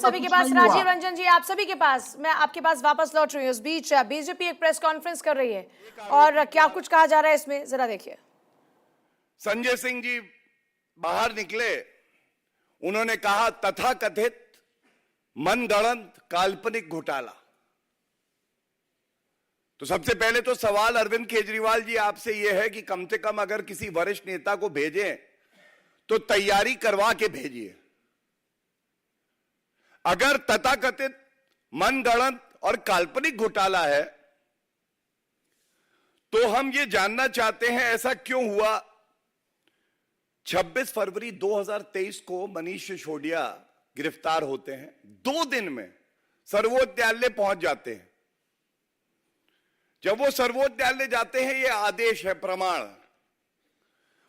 सभी के पास राजीव रंजन जी, आप सभी के पास मैं आपके पास वापस लौट रही हूँ। इस बीच बीजेपी एक प्रेस कॉन्फ्रेंस कर रही है और क्या कुछ कहा जा रहा है इसमें जरा देखिए। संजय सिंह जी बाहर निकले, उन्होंने कहा तथाकथित मनगढ़ंत काल्पनिक घोटाला। तो सबसे पहले तो सवाल अरविंद केजरीवाल जी आपसे यह है कि कम से कम अगर किसी वरिष्ठ नेता को भेजें तो तैयारी करवा के भेजिए। अगर तथाकथित मनगढ़ंत और काल्पनिक घोटाला है तो हम ये जानना चाहते हैं ऐसा क्यों हुआ। 26 फरवरी 2023 को मनीष सिसोदिया गिरफ्तार होते हैं, 2 दिन में सर्वोच्च न्यायालय पहुंच जाते हैं। जब वो सर्वोच्च न्यायालय जाते हैं, ये आदेश है, प्रमाण,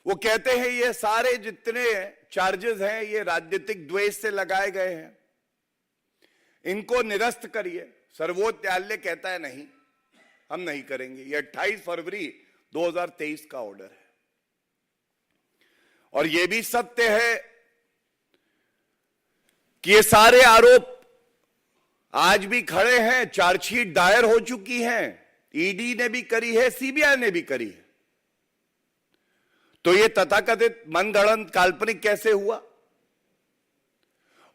वो कहते हैं ये सारे जितने चार्जेस हैं ये राजनीतिक द्वेष से लगाए गए हैं, इनको निरस्त करिए। सर्वोच्च न्यायालय कहता है नहीं, हम नहीं करेंगे। ये 28 फरवरी 2023 का ऑर्डर है। और यह भी सत्य है कि ये सारे आरोप आज भी खड़े हैं, चार्जशीट दायर हो चुकी हैं, ईडी ने भी करी है, सीबीआई ने भी करी है। तो ये तथाकथित मनगढ़ंत काल्पनिक कैसे हुआ।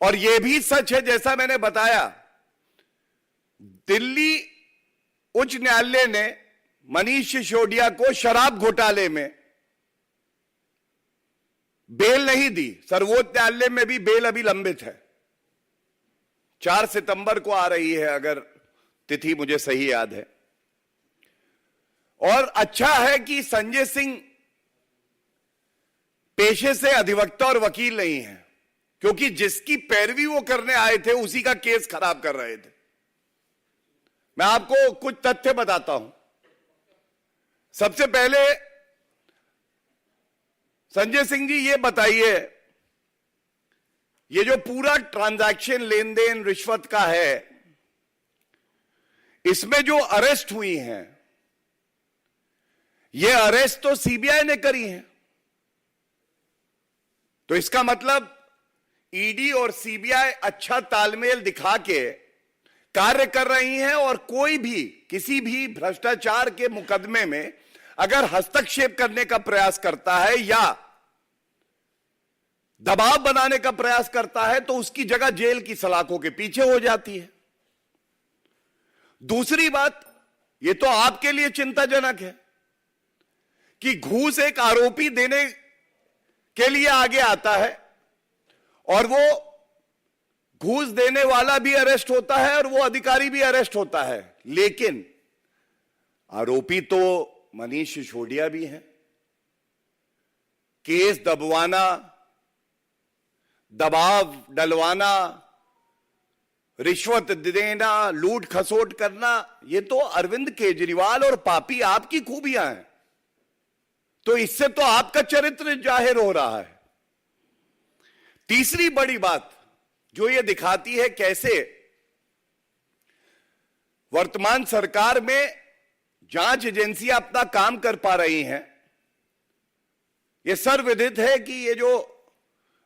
और यह भी सच है, जैसा मैंने बताया, दिल्ली उच्च न्यायालय ने मनीष सिसोदिया को शराब घोटाले में बेल नहीं दी। सर्वोच्च न्यायालय में भी बेल अभी लंबित है, 4 सितंबर को आ रही है, अगर तिथि मुझे सही याद है। और अच्छा है कि संजय सिंह पेशे से अधिवक्ता और वकील नहीं है, क्योंकि जिसकी पैरवी वो करने आए थे उसी का केस खराब कर रहे थे। मैं आपको कुछ तथ्य बताता हूं। सबसे पहले संजय सिंह जी ये बताइए, ये जो पूरा ट्रांजैक्शन लेन देन रिश्वत का है, इसमें जो अरेस्ट हुई हैं, ये अरेस्ट तो सीबीआई ने करी है। तो इसका मतलब ईडी और सीबीआई अच्छा तालमेल दिखा के कार्य कर रही हैं, और कोई भी किसी भी भ्रष्टाचार के मुकदमे में अगर हस्तक्षेप करने का प्रयास करता है या दबाव बनाने का प्रयास करता है तो उसकी जगह जेल की सलाखों के पीछे हो जाती है। दूसरी बात, यह तो आपके लिए चिंताजनक है कि घूस एक आरोपी देने के लिए आगे आता है और वो घूस देने वाला भी अरेस्ट होता है और वो अधिकारी भी अरेस्ट होता है, लेकिन आरोपी तो मनीष सिसोदिया भी है। केस दबवाना, दबाव डलवाना, रिश्वत देना, लूट खसोट करना, ये तो अरविंद केजरीवाल और पापी आपकी खूबियां हैं। तो इससे तो आपका चरित्र जाहिर हो रहा है। तीसरी बड़ी बात जो ये दिखाती है कैसे वर्तमान सरकार में जांच एजेंसियां अपना काम कर पा रही हैं, ये सर्वविदित है कि ये जो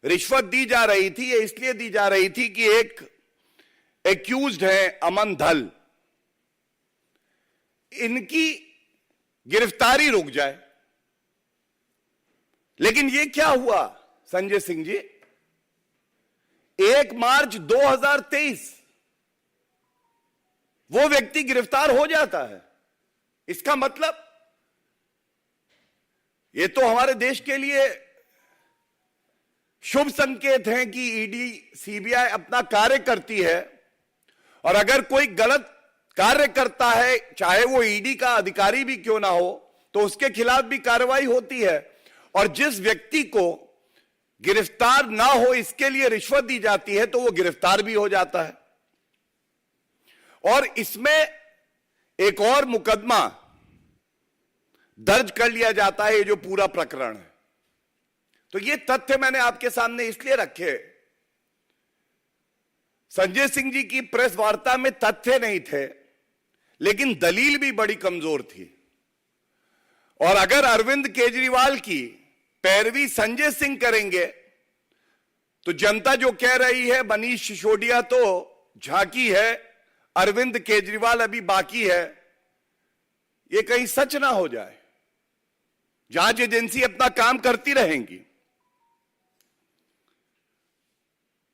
रिश्वत दी जा रही थी, ये इसलिए दी जा रही थी कि एक एक्यूज्ड है अमन धल, इनकी गिरफ्तारी रुक जाए। लेकिन ये क्या हुआ संजय सिंह जी, 1 मार्च 2023 वो व्यक्ति गिरफ्तार हो जाता है। इसका मतलब ये तो हमारे देश के लिए शुभ संकेत है कि ईडी सीबीआई अपना कार्य करती है, और अगर कोई गलत कार्य करता है, चाहे वो ईडी का अधिकारी भी क्यों ना हो, तो उसके खिलाफ भी कार्रवाई होती है। और जिस व्यक्ति को गिरफ्तार ना हो इसके लिए रिश्वत दी जाती है तो वो गिरफ्तार भी हो जाता है। और इसमें एक और मुकदमा दर्ज कर लिया जाता है, ये जो पूरा प्रकरण है। तो ये तथ्य मैंने आपके सामने इसलिए रखे, संजय सिंह जी की प्रेस वार्ता में तथ्य नहीं थे, लेकिन दलील भी बड़ी कमजोर थी। और अगर अरविंद केजरीवाल की पैरवी संजय सिंह करेंगे तो जनता जो कह रही है मनीष सिसोदिया तो झांकी है, अरविंद केजरीवाल अभी बाकी है, ये कहीं सच ना हो जाए। जांच एजेंसी अपना काम करती रहेंगी।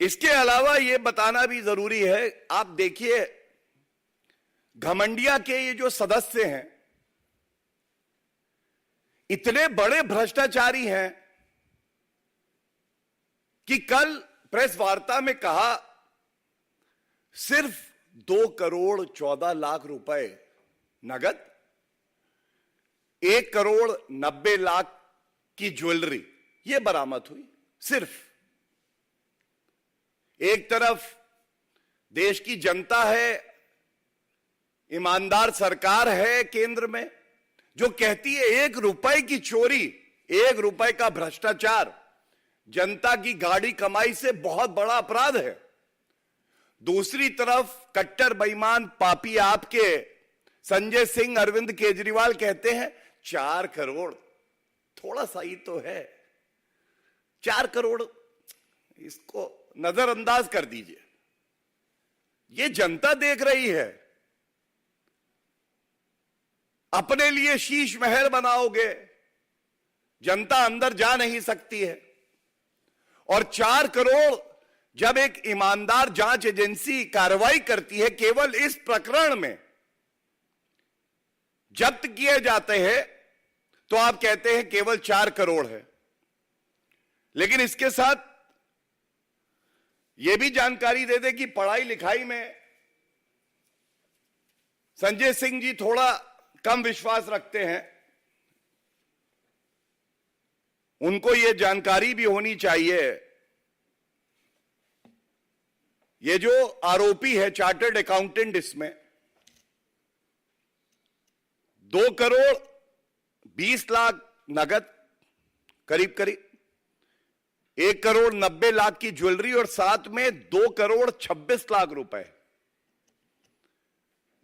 इसके अलावा यह बताना भी जरूरी है, आप देखिए घमंडिया के ये जो सदस्य हैं इतने बड़े भ्रष्टाचारी हैं कि कल प्रेस वार्ता में कहा सिर्फ 2 करोड़ 14 लाख रुपए नगद, 1 करोड़ 90 लाख की ज्वेलरी यह बरामद हुई। सिर्फ एक तरफ देश की जनता है, ईमानदार सरकार है केंद्र में जो कहती है 1 रुपए की चोरी, 1 रुपए का भ्रष्टाचार जनता की गाड़ी कमाई से बहुत बड़ा अपराध है। दूसरी तरफ कट्टर बेईमान पापी आपके संजय सिंह, अरविंद केजरीवाल कहते हैं 4 करोड़ थोड़ा सा ही तो है, 4 करोड़ इसको नजरअंदाज कर दीजिए। ये जनता देख रही है। अपने लिए शीश महल बनाओगे, जनता अंदर जा नहीं सकती है। और 4 करोड़ जब एक ईमानदार जांच एजेंसी कार्रवाई करती है, केवल इस प्रकरण में जब्त किए जाते हैं तो आप कहते हैं केवल 4 करोड़ है। लेकिन इसके साथ यह भी जानकारी दे दे कि पढ़ाई लिखाई में संजय सिंह जी थोड़ा कम विश्वास रखते हैं। उनको यह जानकारी भी होनी चाहिए, ये जो आरोपी है चार्टर्ड अकाउंटेंट, इसमें 2 करोड़ 20 लाख नगद करीब करीब, 1 करोड़ 90 लाख की ज्वेलरी और साथ में 2 करोड़ 26 लाख रुपए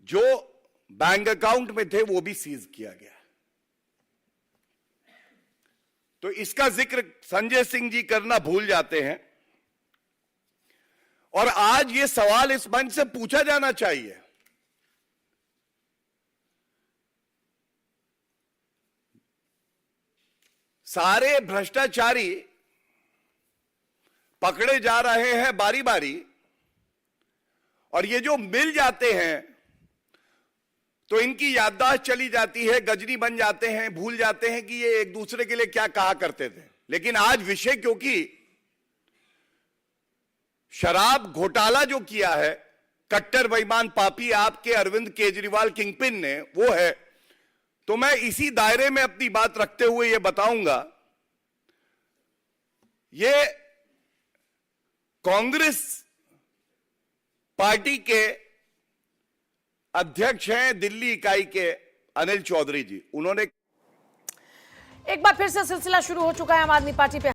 जो बैंक अकाउंट में थे वो भी सीज किया गया। तो इसका जिक्र संजय सिंह जी करना भूल जाते हैं। और आज ये सवाल इस मंच से पूछा जाना चाहिए, सारे भ्रष्टाचारी पकड़े जा रहे हैं बारी बारी, और ये जो मिल जाते हैं तो इनकी याददाश्त चली जाती है, गजनी बन जाते हैं, भूल जाते हैं कि ये एक दूसरे के लिए क्या कहा करते थे। लेकिन आज विषय क्योंकि शराब घोटाला जो किया है कट्टर बेईमान पापी आपके अरविंद केजरीवाल किंगपिन ने, वो है, तो मैं इसी दायरे में अपनी बात रखते हुए यह बताऊंगा, ये कांग्रेस पार्टी के अध्यक्ष हैं दिल्ली इकाई के अनिल चौधरी जी। उन्होंने एक बार फिर से सिलसिला शुरू हो चुका है आम आदमी पार्टी पे